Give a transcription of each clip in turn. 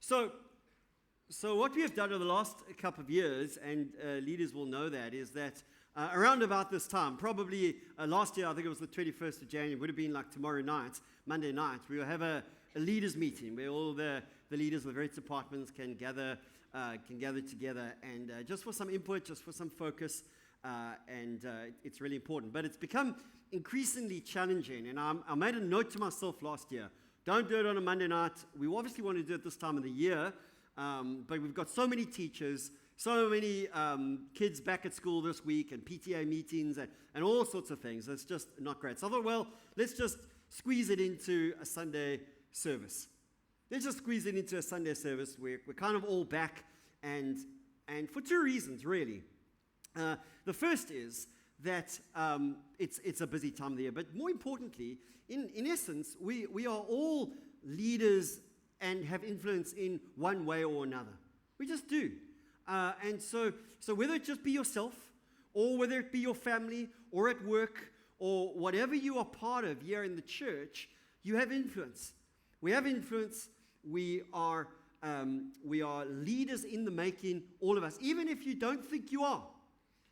So what we have done over the last couple of years, and leaders will know that, is that around about this time, probably last year, I think it was the 21st of January, would have been like tomorrow night, Monday night, we will have a leaders meeting where all the leaders of the various departments can gather together and just for some input, just for some focus, and it's really important. But it's become increasingly challenging, and I made a note to myself last year, don't do it on a Monday night. We obviously want to do it this time of the year, but we've got so many teachers, so many kids back at school this week, and PTA meetings, and all sorts of things. It's just not great. So I thought, well, let's just squeeze it into a Sunday service. Let's just squeeze it into a Sunday service. We're kind of all back, and for two reasons, really. The first is that it's a busy time of the year, but more importantly, in essence, we are all leaders and have influence in one way or another. We just do. And so whether it just be yourself, or whether it be your family, or at work, or whatever you are part of here in the church, you have influence. We have influence. We are leaders in the making, all of us, even if you don't think you are.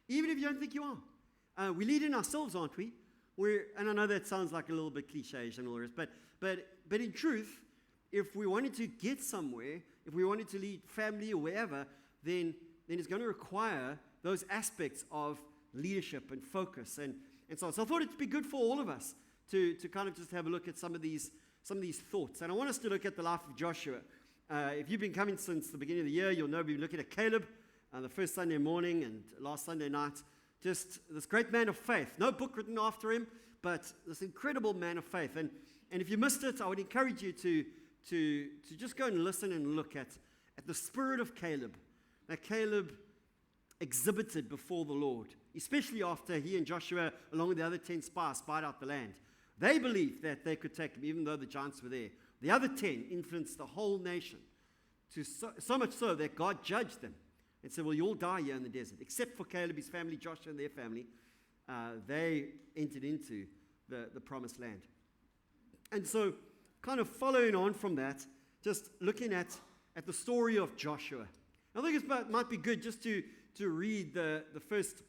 Even if you don't think you are. We lead in ourselves, aren't we? And I know that sounds like a little bit cliche and all the rest, but in truth, if we wanted to get somewhere, if we wanted to lead family or wherever, then it's going to require those aspects of leadership and focus. And so I thought it'd be good for all of us to kind of just have a look at some of these thoughts. And I want us to look at the life of Joshua. If you've been coming since the beginning of the year, you'll know we've been looking at Caleb the first Sunday morning and last Sunday night. Just this great man of faith. No book written after him, but this incredible man of faith. And if you missed it, I would encourage you to just go and listen and look at the spirit of Caleb that Caleb exhibited before the Lord, especially after he and Joshua, along with the other 10 spies, spied out the land. They believed that they could take him, even though the giants were there. The other 10 influenced the whole nation, so much so that God judged them and said, well, you'll die here in the desert. Except for Caleb, his family, Joshua and their family, they entered into the promised land. And so, kind of following on from that, just looking at the story of Joshua. I think it might be good just to read the first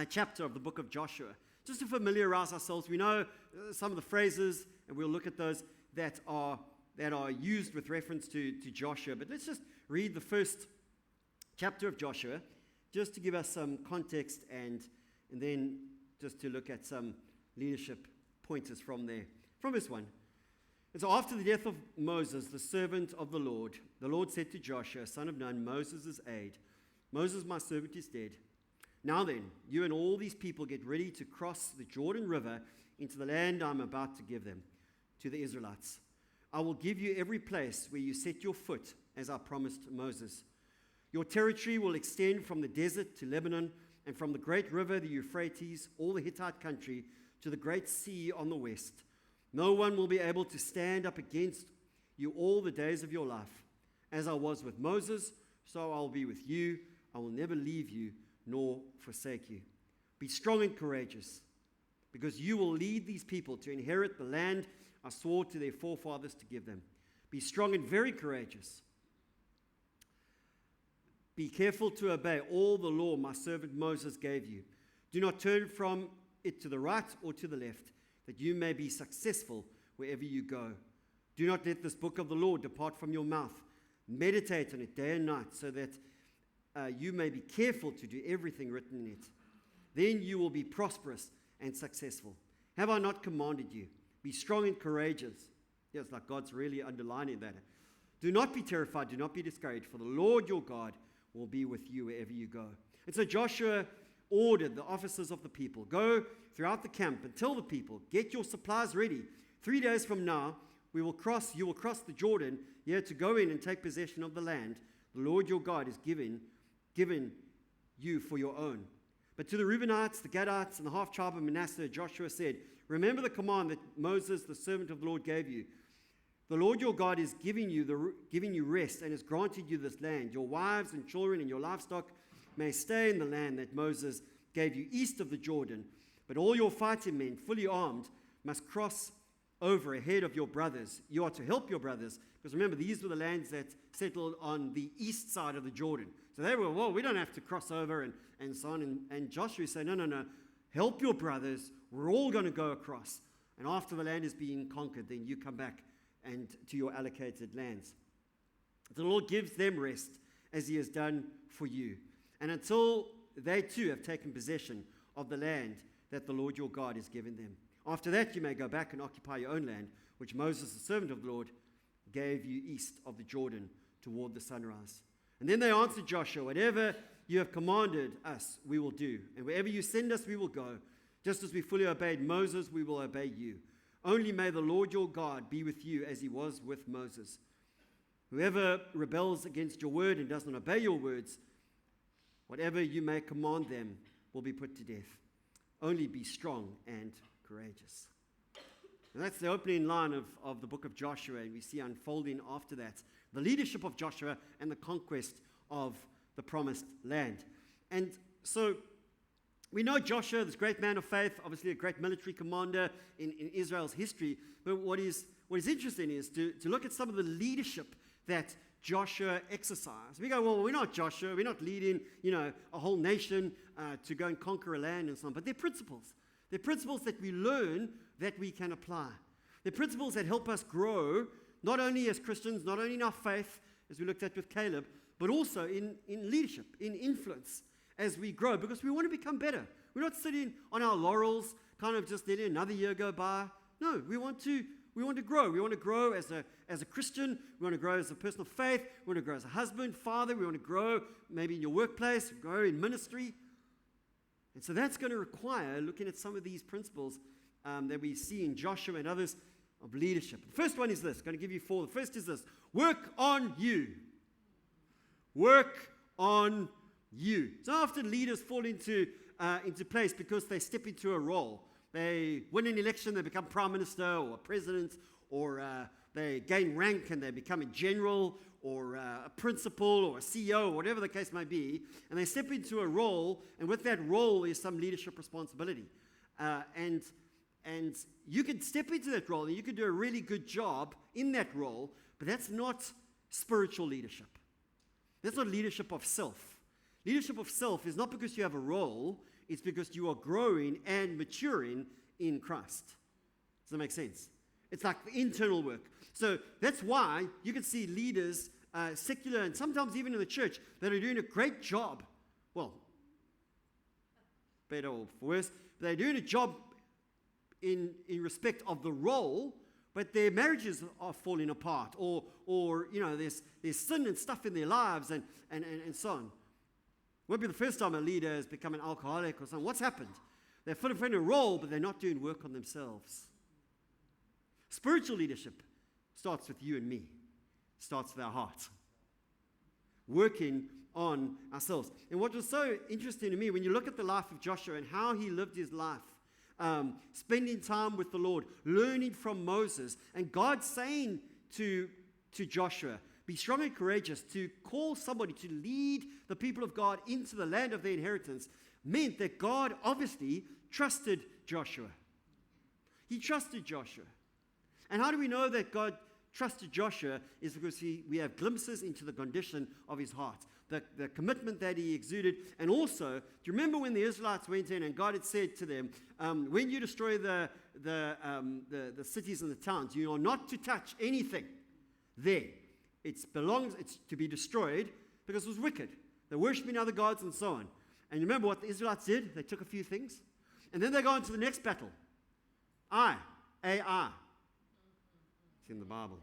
chapter of the book of Joshua, just to familiarize ourselves. We know some of the phrases, and we'll look at those that are used with reference to Joshua. But let's just read the first chapter of Joshua, just to give us some context, and then just to look at some leadership pointers from there. From verse 1. And so after the death of Moses, the servant of the Lord said to Joshua, son of Nun, Moses' aide, Moses, my servant, is dead. Now then, you and all these people get ready to cross the Jordan River into the land I'm about to give them, to the Israelites. I will give you every place where you set your foot, as I promised Moses. Your territory will extend from the desert to Lebanon, and from the great river, the Euphrates, all the Hittite country, to the great sea on the west. No one will be able to stand up against you all the days of your life. As I was with Moses, so I'll be with you. I will never leave you nor forsake you. Be strong and courageous, because you will lead these people to inherit the land I swore to their forefathers to give them. Be strong and very courageous. Be careful to obey all the law my servant Moses gave you. Do not turn from it to the right or to the left, that you may be successful wherever you go. Do not let this book of the law depart from your mouth. Meditate on it day and night, so that you may be careful to do everything written in it. Then you will be prosperous and successful. Have I not commanded you? Be strong and courageous. Yeah, it's like God's really underlining that. Do not be terrified, do not be discouraged, for the Lord your God will be with you wherever you go. And so Joshua ordered the officers of the people, go throughout the camp and tell the people, get your supplies ready. 3 days from now, you will cross the Jordan here to go in and take possession of the land the Lord your God is given you for your own. But to the Reubenites, the Gadites, and the half-tribe of Manasseh, Joshua said, remember the command that Moses, the servant of the Lord, gave you. The Lord your God is giving you rest and has granted you this land. Your wives and children and your livestock may stay in the land that Moses gave you east of the Jordan. But all your fighting men, fully armed, must cross over ahead of your brothers. You are to help your brothers. Because remember, these were the lands that settled on the east side of the Jordan. So they were, well, we don't have to cross over and so on. And Joshua said, no. Help your brothers. We're all going to go across. And after the land is being conquered, then you come back and to your allocated lands. The Lord gives them rest as he has done for you. And until they too have taken possession of the land that the Lord your God has given them. After that, you may go back and occupy your own land, which Moses, the servant of the Lord, gave you east of the Jordan toward the sunrise. And then they answered Joshua, whatever you have commanded us, we will do. And wherever you send us, we will go. Just as we fully obeyed Moses, we will obey you. Only may the Lord your God be with you as he was with Moses. Whoever rebels against your word and does not obey your words, whatever you may command them will be put to death. Only be strong and courageous. And that's the opening line of the book of Joshua, and we see unfolding after that the leadership of Joshua and the conquest of the promised land. And so we know Joshua, this great man of faith, obviously a great military commander in Israel's history. But what is interesting is to look at some of the leadership that Joshua exercised. We go, well, we're not Joshua. We're not leading, a whole nation to go and conquer a land and so on. But they're principles. They're principles that we learn that we can apply. They're principles that help us grow, not only as Christians, not only in our faith, as we looked at with Caleb, but also in leadership, in influence as we grow, because we want to become better. We're not sitting on our laurels, kind of just letting another year go by. No, we want to grow. We want to grow as a Christian. We want to grow as a person of faith. We want to grow as a husband, father. We want to grow maybe in your workplace, grow in ministry. And so that's going to require looking at some of these principles that we see in Joshua and others of leadership. The first one is this. I'm going to give you 4. The first is this. Work on you. Work on you. So often leaders fall into place because they step into a role. They win an election, they become prime minister or president, or they gain rank and they become a general or a principal or a CEO, or whatever the case may be, and they step into a role, and with that role is some leadership responsibility. And you can step into that role and you can do a really good job in that role, but that's not spiritual leadership. That's not leadership of self. Leadership of self is not because you have a role, it's because you are growing and maturing in Christ. Does that make sense? It's like the internal work. So that's why you can see leaders, secular and sometimes even in the church, that are doing a great job. Well, better or worse, they're doing a job in respect of the role, but their marriages are falling apart, or there's sin and stuff in their lives and so on. Won't be the first time a leader has become an alcoholic or something. What's happened? They're fulfilling a role, but they're not doing work on themselves. Spiritual leadership starts with you and me. Starts with our heart. Working on ourselves. And what was so interesting to me, when you look at the life of Joshua and how he lived his life, spending time with the Lord, learning from Moses, and God saying to Joshua, be strong and courageous, to call somebody to lead the people of God into the land of their inheritance, meant that God obviously trusted Joshua. He trusted Joshua. And how do we know that God trusted Joshua? Is because we have glimpses into the condition of his heart, the commitment that he exuded. And also, do you remember when the Israelites went in and God had said to them, when you destroy the cities and the towns, you are not to touch anything there. It's to be destroyed because it was wicked. They're worshipping other gods and so on. And you remember what the Israelites did? They took a few things. And then they go on to the next battle. Ai. It's in the Bible.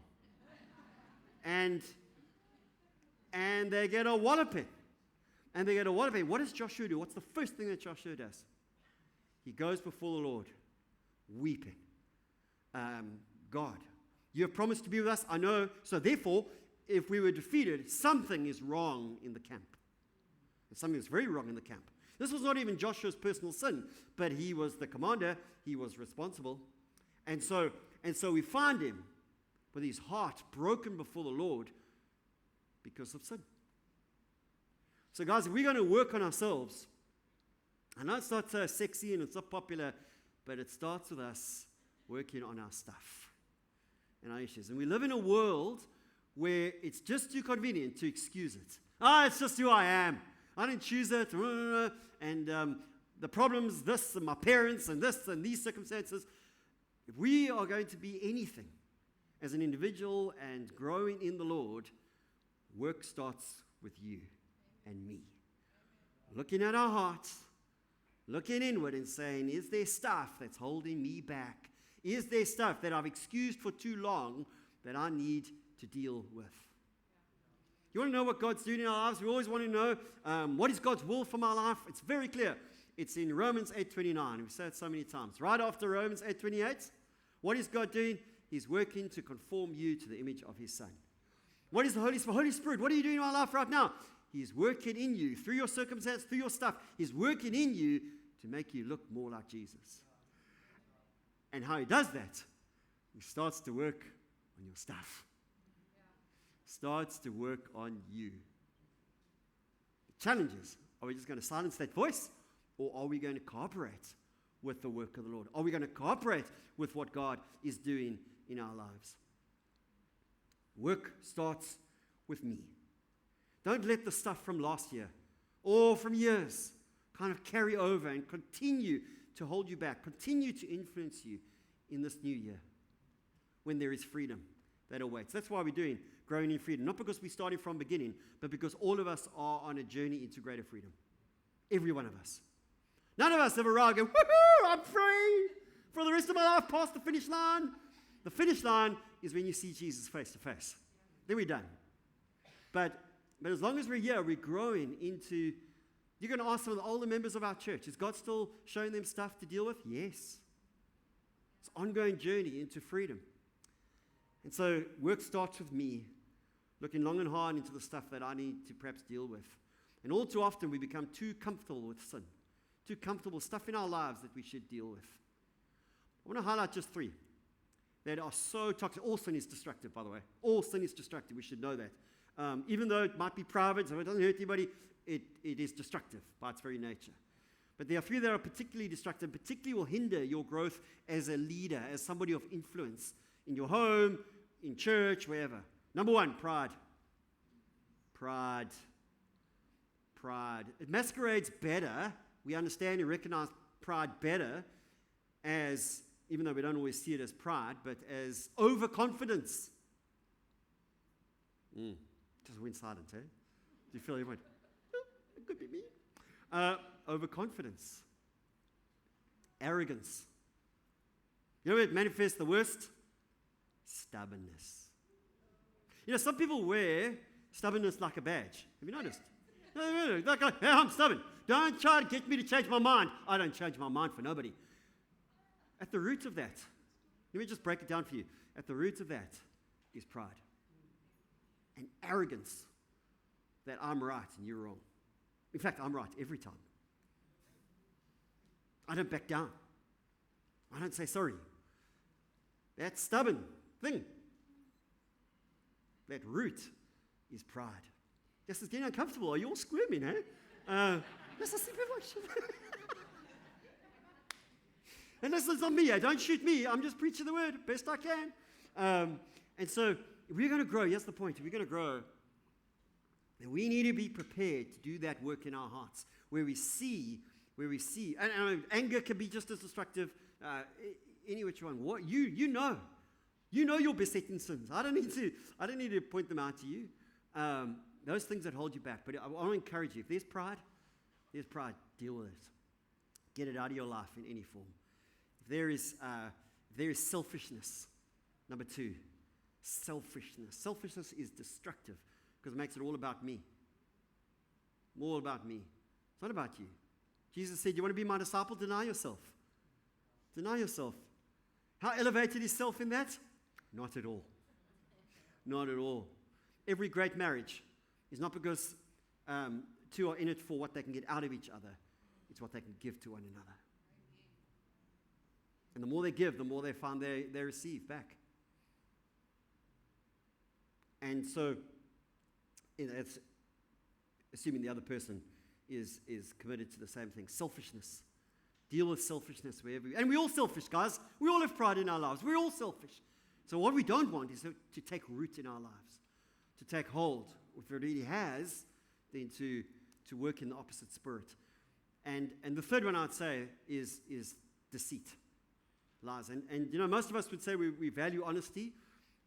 And they get a walloping. What does Joshua do? What's the first thing that Joshua does? He goes before the Lord, weeping. God, you have promised to be with us. I know. So therefore, if we were defeated, something is wrong in the camp. And something is very wrong in the camp. This was not even Joshua's personal sin, but he was the commander. He was responsible. And so we find him with his heart broken before the Lord because of sin. So guys, if we're going to work on ourselves, I know it's not so sexy and it's not popular, but it starts with us working on our stuff. and our issues. And we live in a world where it's just too convenient to excuse it. It's just who I am. I didn't choose it. And the problems, this, and my parents, and this, and these circumstances. If we are going to be anything as an individual and growing in the Lord, work starts with you and me. Looking at our hearts, looking inward and saying, is there stuff that's holding me back? Is there stuff that I've excused for too long that I need to deal with? You want to know what God's doing in our lives? We always want to know what is God's will for my life. It's very clear. It's in Romans 8:29. We've said it so many times. Right after Romans 8:28, what is God doing? He's working to conform you to the image of His Son. What is the Holy Spirit? Holy Spirit, what are you doing in my life right now? He's working in you through your circumstance, through your stuff. He's working in you to make you look more like Jesus. And how He does that, He starts to work on your stuff. Starts to work on you. The challenge is, are we just going to silence that voice, or are we going to cooperate with the work of the Lord? Are we going to cooperate with what God is doing in our lives? Work starts with me. Don't let the stuff from last year or from years kind of carry over and continue to hold you back, continue to influence you in this new year when there is freedom that awaits. That's why we're doing Growing in Freedom. Not because we're starting from beginning, but because all of us are on a journey into greater freedom. Every one of us. None of us have arrived and go, woohoo, I'm free for the rest of my life past the finish line. The finish line is when you see Jesus face to face. Then we're done. But as long as we're here, we're growing into, you're going to ask some of the older members of our church, is God still showing them stuff to deal with? Yes. It's an ongoing journey into freedom. And so work starts with me, looking long and hard into the stuff that I need to perhaps deal with. And all too often we become too comfortable with sin, too comfortable stuff in our lives that we should deal with. I want to highlight just 3 that are so toxic. All sin is destructive, by the way. All sin is destructive. We should know that. Even though it might be private, so it doesn't hurt anybody, it is destructive by its very nature. But there are a few that are particularly destructive, particularly will hinder your growth as a leader, as somebody of influence in your home, in church, wherever. Number 1, pride. Pride. Pride. It masquerades better. We understand and recognize pride better as, even though we don't always see it as pride, but as overconfidence. Just went silent, eh? Do you feel everyone? It could be me. Overconfidence. Arrogance. You know where it manifests the worst? Stubbornness. You know, some people wear stubbornness like a badge. Have you noticed? No. Like, hey, I'm stubborn. Don't try to get me to change my mind. I don't change my mind for nobody. At the root of that, let me just break it down for you. At the root of that is pride. And arrogance that I'm right and you're wrong. In fact, I'm right every time. I don't back down. I don't say sorry. That stubborn thing, that root is pride. This is getting uncomfortable. Are you all squirming, eh? This is and this is on me. Don't shoot me. I'm just preaching the word best I can. And so, if we're going to grow, here's the point. If we're going to grow, then we need to be prepared to do that work in our hearts, where we see, and anger can be just as destructive, any which one. What you know your besetting sins. I don't need to point them out to you. Those things that hold you back. But I want to encourage you. If there's pride, deal with it. Get it out of your life in any form. If there is selfishness, number 2, selfishness. Selfishness is destructive because it makes it all about me. All about me. It's not about you. Jesus said, you want to be my disciple? Deny yourself. Deny yourself. How elevated is self in that? Not at all. Not at all. Every great marriage is not because 2 are in it for what they can get out of each other. It's what they can give to one another. And the more they give, the more they find they receive back. And so, it's assuming the other person is committed to the same thing. Selfishness. Deal with selfishness wherever and we're all selfish, guys. We all have pride in our lives. We're all selfish. So what we don't want is to take root in our lives, to take hold. If it really has, then to work in the opposite spirit. And the third one I would say is deceit, lies. And most of us would say we value honesty,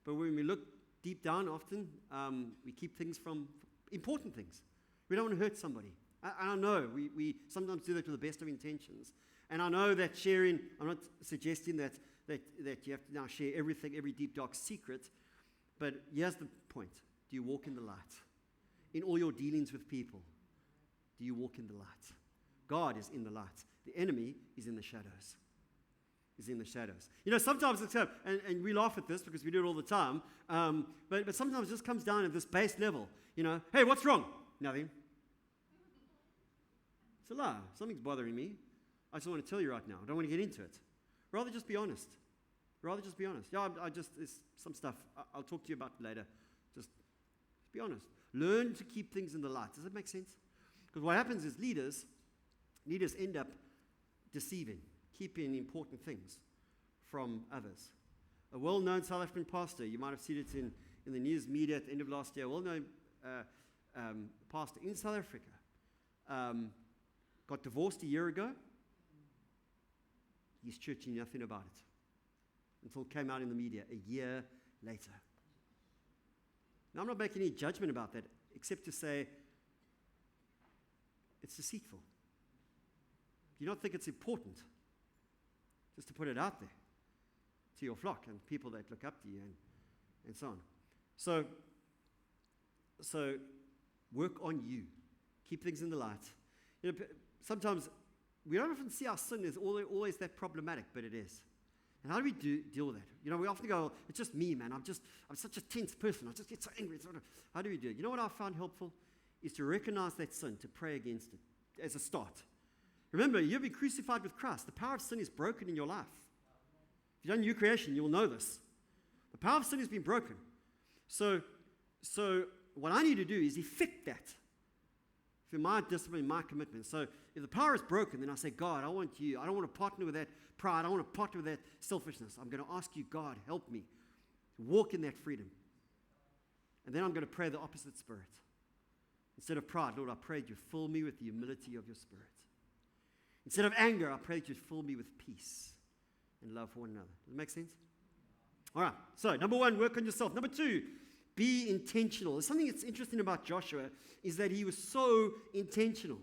but when we look deep down, often we keep things from important things. We don't want to hurt somebody. I know we sometimes do that with the best of intentions. And I know that sharing, I'm not suggesting that you have to now share everything, every deep, dark secret. But here's the point. Do you walk in the light? In all your dealings with people, do you walk in the light? God is in the light. The enemy is in the shadows. Is in the shadows. Sometimes it's and we laugh at this because we do it all the time. But sometimes it just comes down at this base level. Hey, what's wrong? Nothing. It's a lie. Something's bothering me. I just want to tell you right now. I don't want to get into it. Rather just be honest. Yeah, there's some stuff I'll talk to you about later. Just be honest. Learn to keep things in the light. Does that make sense? Because what happens is leaders end up deceiving, keeping important things from others. A well-known South African pastor, you might have seen it in the news media at the end of last year, a well-known pastor in South Africa, got divorced a year ago. His church knew nothing about it until it came out in the media a year later. Now, I'm not making any judgment about that, except to say it's deceitful. Do you not think it's important just to put it out there to your flock and people that look up to you and so on? So work on you. Keep things in the light. Sometimes we don't often see our sin as always that problematic, but it is. And how do we deal with that? We often go, it's just me, man. I'm such a tense person. I just get so angry. How do we do it? You know what I found helpful? Is to recognize that sin, to pray against it as a start. Remember, you've been crucified with Christ. The power of sin is broken in your life. If you've done new creation, you'll know this. The power of sin has been broken. So what I need to do is effect that through my discipline, my commitment. So if the power is broken, then I say, God, I want you. I don't want to partner with that pride. I don't want to partner with that selfishness. I'm going to ask you, God, help me to walk in that freedom. And then I'm going to pray the opposite spirit. Instead of pride, Lord, I pray that you fill me with the humility of your spirit. Instead of anger, I pray that you fill me with peace and love for one another. Does that make sense? All right. So, number one, work on yourself. Number two, be intentional. There's something that's interesting about Joshua is that he was so intentional.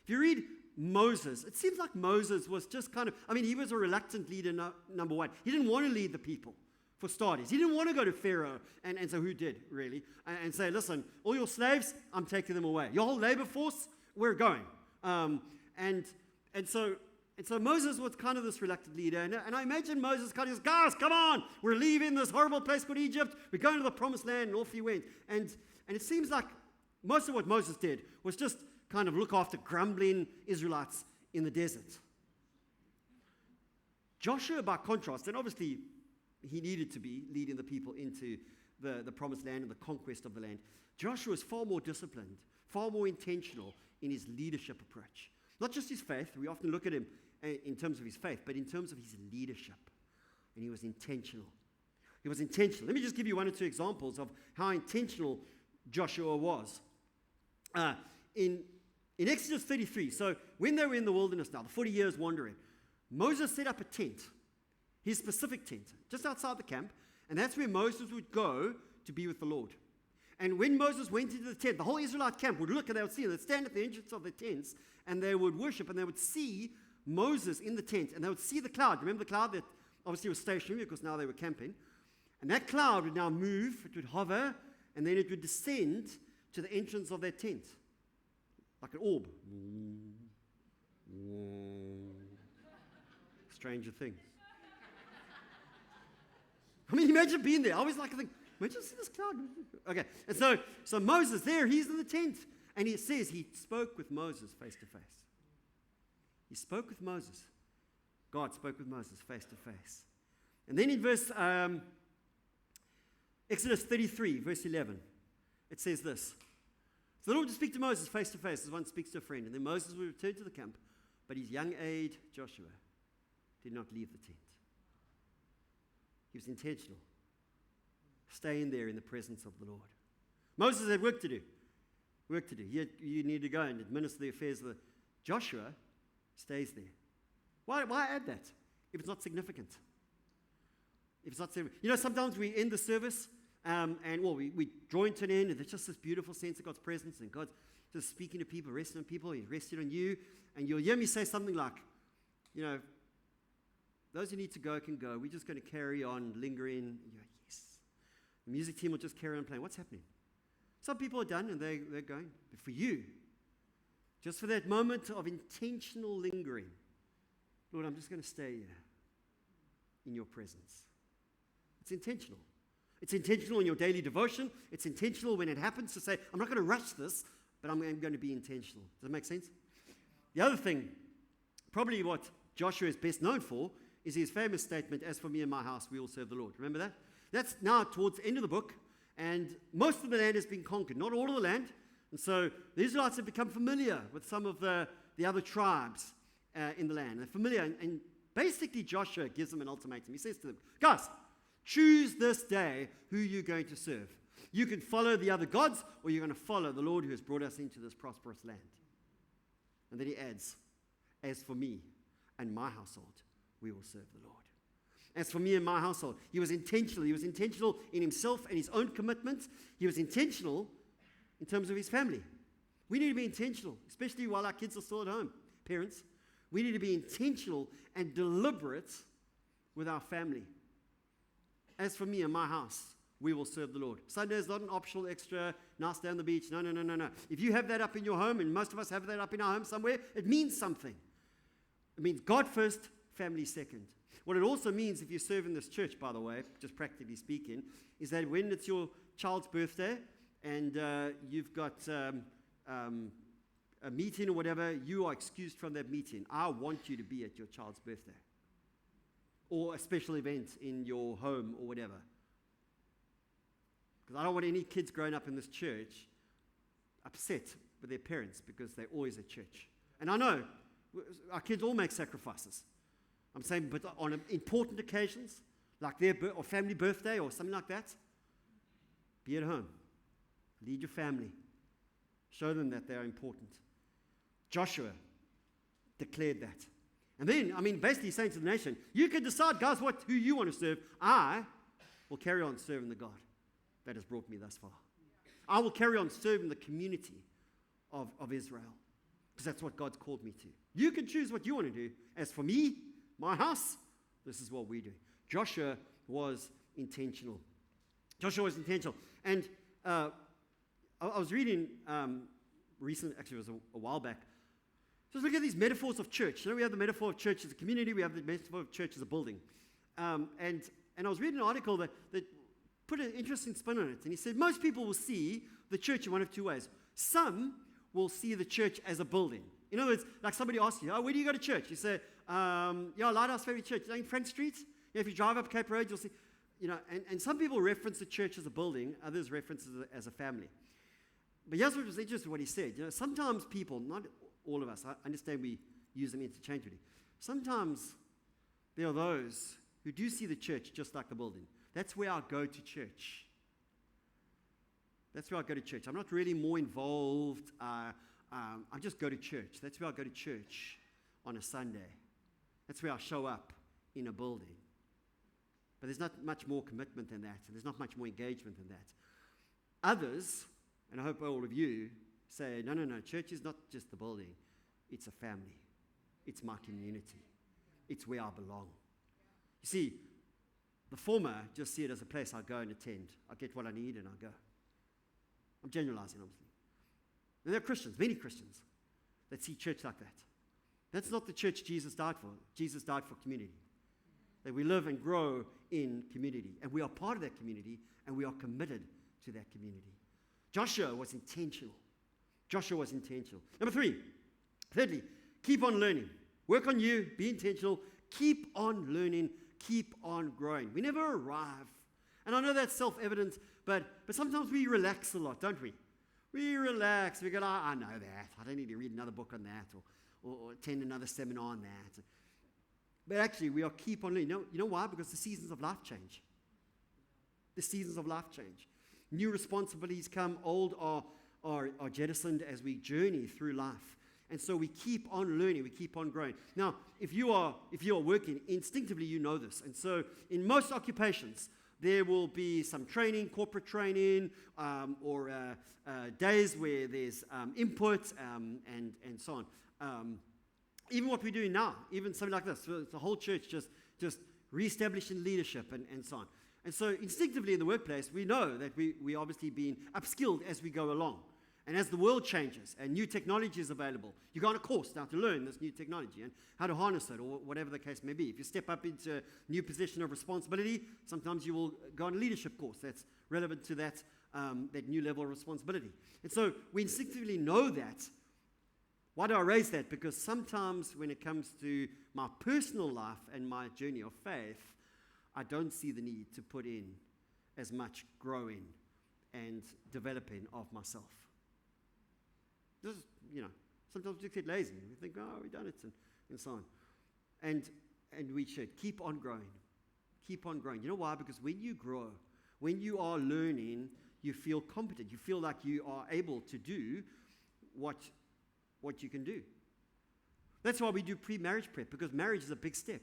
If you read Moses, it seems like Moses was just he was a reluctant leader, number one. He didn't want to lead the people, for starters. He didn't want to go to Pharaoh, and so who did, really? And say, listen, all your slaves, I'm taking them away. Your whole labor force, we're going. And so Moses was kind of this reluctant leader. And I imagine Moses kind of goes, guys, come on. We're leaving this horrible place called Egypt. We're going to the promised land. And off he went. And it seems like most of what Moses did was just kind of look after grumbling Israelites in the desert. Joshua, by contrast, and obviously he needed to be leading the people into the promised land and the conquest of the land. Joshua is far more disciplined, far more intentional in his leadership approach. Not just his faith, we often look at him in terms of his faith, but in terms of his leadership. And he was intentional. He was intentional. Let me just give you one or two examples of how intentional Joshua was. In Exodus 33, so when they were in the wilderness now, the 40 years wandering, Moses set up a tent, his specific tent, just outside the camp, and that's where Moses would go to be with the Lord. And when Moses went into the tent, the whole Israelite camp would look and they would see, and they'd stand at the entrance of the tents, and they would worship, and they would see Moses in the tent, and they would see the cloud. Remember the cloud that obviously was stationary because now they were camping? And that cloud would now move, it would hover, and then it would descend to the entrance of their tent, like an orb. Stranger Things. I mean, imagine being there. I always like to think, imagine see this cloud. Okay, and so Moses there, he's in the tent. And it says he spoke with Moses face to face. He spoke with Moses. God spoke with Moses face to face. And then in Exodus 33, verse 11, it says this. So the Lord would speak to Moses face to face as one speaks to a friend. And then Moses would return to the camp. But his young aide, Joshua, did not leave the tent. He was intentional. staying there in the presence of the Lord. Moses had work to do. Work to do. You need to go and administer the affairs of Joshua stays there. Why add that if it's not significant? If it's not significant. You know, sometimes we end the service we draw into an end, and there's just this beautiful sense of God's presence, and God's just speaking to people, resting on people, He's resting on you, and you'll hear me say something like, those who need to go can go. We're just going to carry on lingering. You're like, yes. The music team will just carry on playing. What's happening? Some people are done and they're going. But for you, just for that moment of intentional lingering, Lord, I'm just going to stay here in your presence. It's intentional. It's intentional in your daily devotion. It's intentional when it happens to say, I'm not going to rush this, but I'm going to be intentional. Does that make sense? The other thing, probably what Joshua is best known for, is his famous statement, as for me and my house, we will serve the Lord. Remember that? That's now towards the end of the book, and most of the land has been conquered, not all of the land. And so the Israelites have become familiar with some of the other tribes in the land. They're familiar, and basically Joshua gives them an ultimatum. He says to them, guys, choose this day who you're going to serve. You can follow the other gods, or you're going to follow the Lord who has brought us into this prosperous land. And then he adds, as for me and my household, we will serve the Lord. As for me and my household, he was intentional. He was intentional in himself and his own commitment. He was intentional in terms of his family. We need to be intentional, especially while our kids are still at home. Parents, we need to be intentional and deliberate with our family. As for me and my house, we will serve the Lord. Sunday is not an optional extra, nice day on the beach. No. If you have that up in your home, and most of us have that up in our home somewhere, it means something. It means God first, family second. What it also means, if you serve in this church, by the way, just practically speaking, is that when it's your child's birthday and you've got a meeting or whatever, you are excused from that meeting. I want you to be at your child's birthday or a special event in your home or whatever. Because I don't want any kids growing up in this church upset with their parents because they're always at church. And I know our kids all make sacrifices. I'm saying, but on important occasions, like their or family birthday or something like that, be at home. Lead your family. Show them that they're important. Joshua declared that. And then, basically saying to the nation, you can decide, guys, who you want to serve. I will carry on serving the God that has brought me thus far. I will carry on serving the community of Israel, because that's what God's called me to. You can choose what you want to do. As for me, my house, this is what we do. Joshua was intentional. And I was reading recently, actually it was a while back, just look at these metaphors of church. We have the metaphor of church as a community, we have the metaphor of church as a building. And I was reading an article that put an interesting spin on it. And he said, most people will see the church in one of two ways. Some will see the church as a building. In other words, like somebody asks you, where do you go to church? You say, Lighthouse Family Church. In Front Street. If you drive up Cape Road, you'll see, and some people reference the church as a building, others reference it as a family. But here's what was interesting what he said. Sometimes people, not all of us, I understand we use them interchangeably. Sometimes there are those who do see the church just like the building. That's where I go to church. I'm not really more involved. I just go to church. That's where I go to church on a Sunday. That's where I show up in a building. But there's not much more commitment than that, and there's not much more engagement than that. Others, and I hope all of you, say, no, church is not just the building. It's a family. It's my community. It's where I belong. You see, the former just see it as a place I go and attend. I get what I need and I go. I'm generalizing, obviously. And there are Christians, many Christians, that see church like that. That's not the church Jesus died for. Jesus died for community. That we live and grow in community. And we are part of that community, and we are committed to that community. Joshua was intentional. Thirdly, keep on learning. Work on you, be intentional, keep on learning, keep on growing. We never arrive. And I know that's self-evident, but sometimes we relax a lot, don't we? We relax. We go, I know that. I don't need to read another book on that or attend another seminar on that. But actually, we are keep on learning. You know why? Because the seasons of life change. The seasons of life change. New responsibilities come, old are jettisoned as we journey through life. And so we keep on learning, we keep on growing. Now, if you are working, instinctively you know this. And so in most occupations, there will be some training, corporate training, or days where there's input and so on. Even what we're doing now, even something like this, the whole church just reestablishing leadership and so on. And so instinctively in the workplace, we know that we obviously being upskilled as we go along. And as the world changes and new technology is available, you go on a course now to learn this new technology and how to harness it, or whatever the case may be. If you step up into a new position of responsibility, sometimes you will go on a leadership course that's relevant to that new level of responsibility. And so we instinctively know that. Why do I raise that? Because sometimes when it comes to my personal life and my journey of faith, I don't see the need to put in as much growing and developing of myself. Just, sometimes we get lazy. We think, oh, we've done it, and so on. And we should keep on growing. Keep on growing. You know why? Because when you grow, when you are learning, you feel competent. You feel like you are able to do what you can do. That's why we do pre-marriage prep, because marriage is a big step.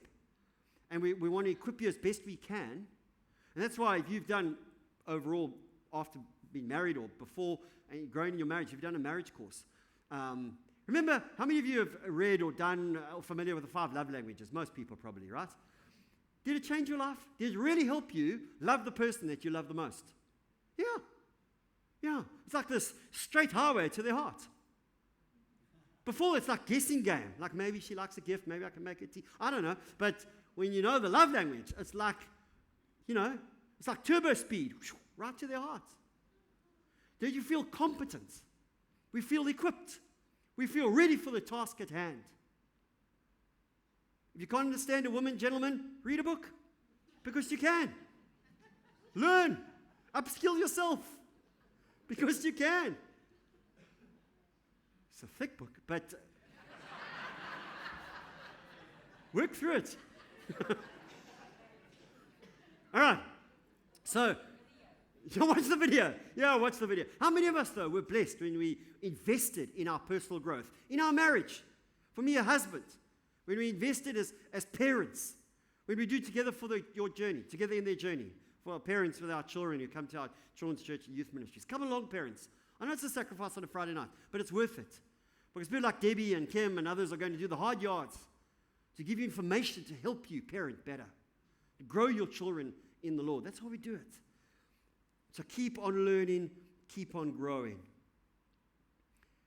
And we want to equip you as best we can. And that's why if you've done overall, after being married or before, and you're growing in your marriage, you've done a marriage course. Remember, how many of you have read or done or familiar with the 5 love languages? Most people probably, right? Did it change your life? Did it really help you love the person that you love the most? Yeah. It's like this straight highway to their heart. Before, it's like guessing game. Like maybe she likes a gift, maybe I can make a tea. I don't know. But when you know the love language, it's like, it's like turbo speed, right to their heart. Did you feel competent? We feel equipped. We feel ready for the task at hand. If you can't understand a woman, gentlemen, read a book. Because you can. Learn. Upskill yourself. Because you can. It's a thick book, but work through it. All right. So, watch the video. Yeah, watch the video. How many of us, though, were blessed when we invested in our personal growth, in our marriage? For me, a husband. When we invested as parents. When we do together for your journey, together in their journey. For our parents with our children who come to our children's church and youth ministries. Come along, parents. I know it's a sacrifice on a Friday night, but it's worth it. Because people like Debbie and Kim and others are going to do the hard yards to give you information to help you parent better. To grow your children in the Lord. That's how we do it. So keep on learning, keep on growing.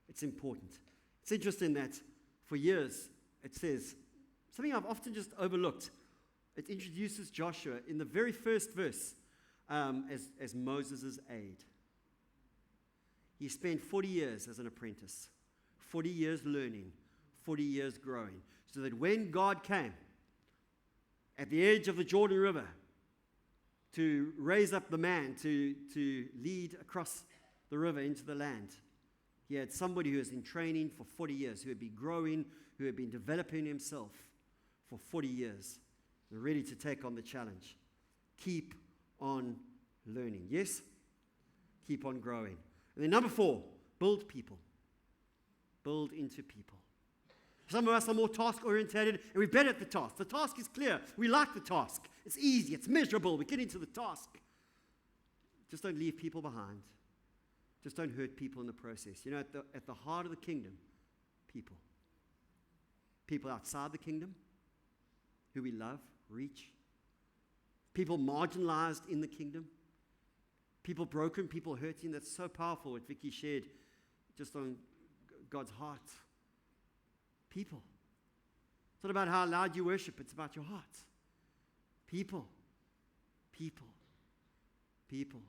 It's important. It's interesting that for years it says, something I've often just overlooked. It introduces Joshua in the very first verse as Moses' aide. He spent 40 years as an apprentice, 40 years learning, 40 years growing, so that when God came at the edge of the Jordan River to raise up the man to lead across the river into the land, he had somebody who was in training for 40 years, who had been growing, who had been developing himself for 40 years, ready to take on the challenge. Keep on learning. Yes? Keep on growing. And then number 4, build people. Build into people. Some of us are more task-orientated, and we're better at the task. The task is clear. We like the task. It's easy. It's measurable. We get into the task. Just don't leave people behind. Just don't hurt people in the process. At the heart of the kingdom, people. People outside the kingdom, who we love, reach. People marginalized in the kingdom. People broken, people hurting. That's so powerful what Vicky shared just on God's heart. People. It's not about how loud you worship, it's about your heart. People. People. People.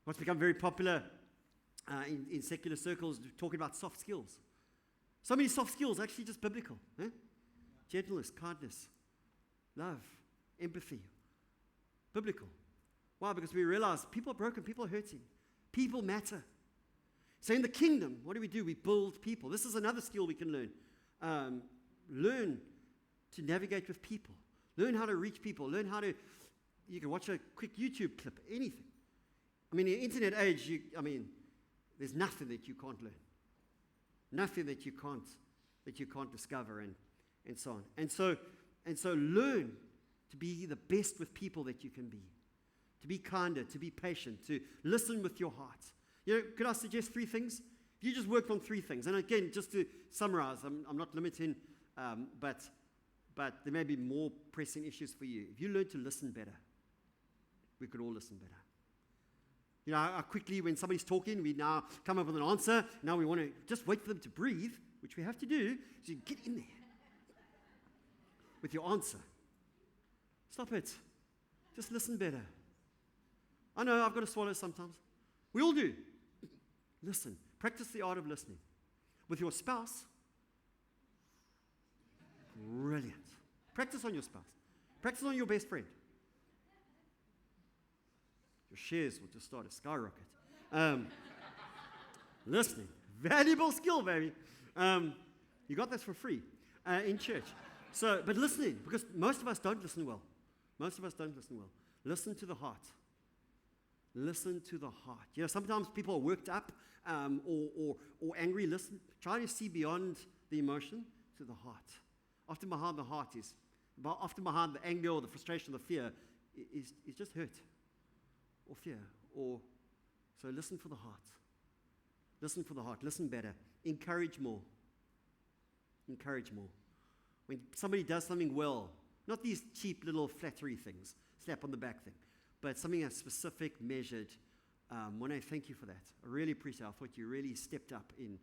What's become very popular in secular circles, talking about soft skills. So many soft skills, actually just biblical. Gentleness, kindness, love, empathy. Biblical. Why? Because we realize people are broken, people are hurting. People matter. So in the kingdom, what do? We build people. This is another skill we can learn. Learn to navigate with people. Learn how to reach people. Learn how to You can watch a quick YouTube clip, anything. I mean, in the internet age, there's nothing that you can't learn. Nothing that you can't discover and so on. And so learn to be the best with people that you can be. To be kinder, to be patient, to listen with your heart. Could I suggest 3 things? If you just worked on 3 things, and again, just to summarize, I'm not limiting, but there may be more pressing issues for you. If you learn to listen better, we could all listen better. How quickly when somebody's talking, we now come up with an answer. Now we want to just wait for them to breathe, which we have to do, so you get in there with your answer. Stop it. Just listen better. I know I've got to swallow sometimes. We all do. Listen. Practice the art of listening. With your spouse, brilliant. Practice on your spouse. Practice on your best friend. Your shares will just start to skyrocket. Listening. Valuable skill, baby. You got this for free in church. But listening, because most of us don't listen well. Listen to the heart. Listen to the heart. Sometimes people are worked up or angry. Listen. Try to see beyond the emotion to the heart. Often behind the heart often behind the anger or the frustration or the fear is just hurt or fear. So listen for the heart. Listen for the heart. Listen better. Encourage more. When somebody does something well, not these cheap little flattery things, slap on the back thing, but something that's specific, measured. Monet, thank you for that. I really appreciate it. I thought you really stepped up in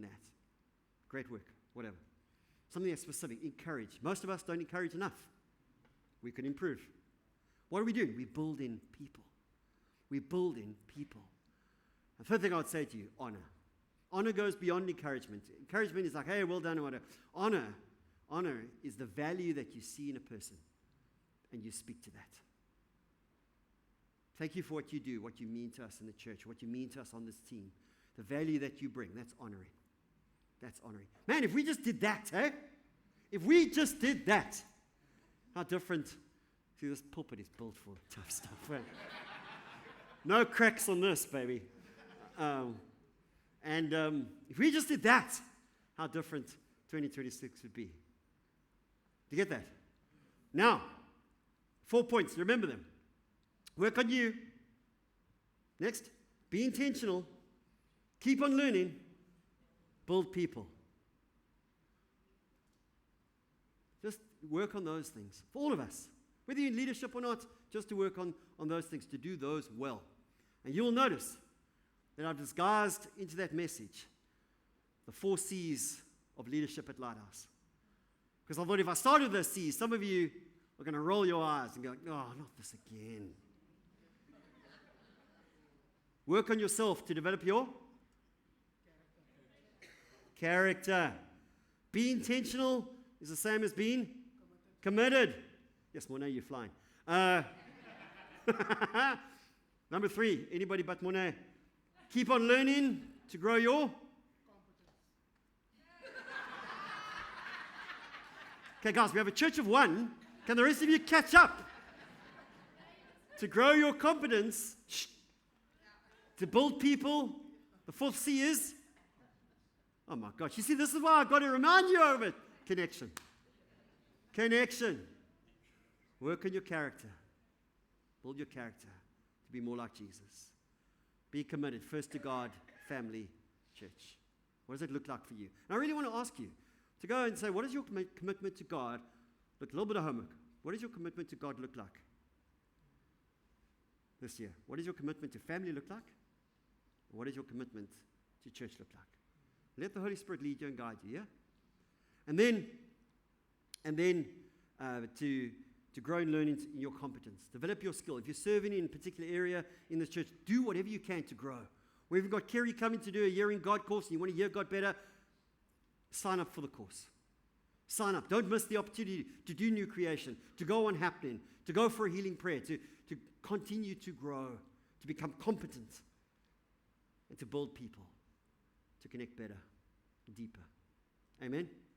that. Great work, whatever. Something that's specific, encourage. Most of us don't encourage enough. We can improve. What are we doing? We build in people. The third thing I would say to you, honor. Honor goes beyond encouragement. Encouragement is like, hey, well done or whatever. Honor is the value that you see in a person, and you speak to that. Thank you for what you do, what you mean to us in the church, what you mean to us on this team. The value that you bring, that's honoring. Man, if we just did that, If we just did that, how different. See, this pulpit is built for tough stuff. Right? No cracks on this, baby. If we just did that, how different 2026 would be. Do you get that? Now, 4 points. Remember them. Work on you. Next, be intentional. Keep on learning. Build people. Just work on those things. For all of us. Whether you're in leadership or not, just to work on those things, to do those well. And you'll notice that I've disguised into that message the 4 C's of leadership at Lighthouse. Because I thought if I started those C's, some of you are going to roll your eyes and go, oh, not this again. Work on yourself to develop your character. Be intentional is the same as being committed. Yes, Monet, you're flying. Number 3, anybody but Monet. Keep on learning to grow your Okay, guys, we have a church of 1. Can the rest of you catch up? To grow your competence, to build people. The 4th C is, oh my gosh, you see, this is why I've got to remind you of it. Connection. Work on your character. Build your character to be more like Jesus. Be committed, first to God, family, church. What does it look like for you? And I really want to ask you to go and say, what is your commitment to God? Look, a little bit of homework. What does your commitment to God look like this year? What does your commitment to family look like? What does your commitment to church look like? Let the Holy Spirit lead you and guide you, yeah? And then to grow and learn in your competence. Develop your skill. If you're serving in a particular area in this church, do whatever you can to grow. We've got Kerry coming to do a Year in God course, and you want to hear God better, sign up for the course. Sign up. Don't miss the opportunity to do new creation, to go on happening, to go for a healing prayer, to continue to grow, to become competent, and to build people, to connect better, deeper. Amen?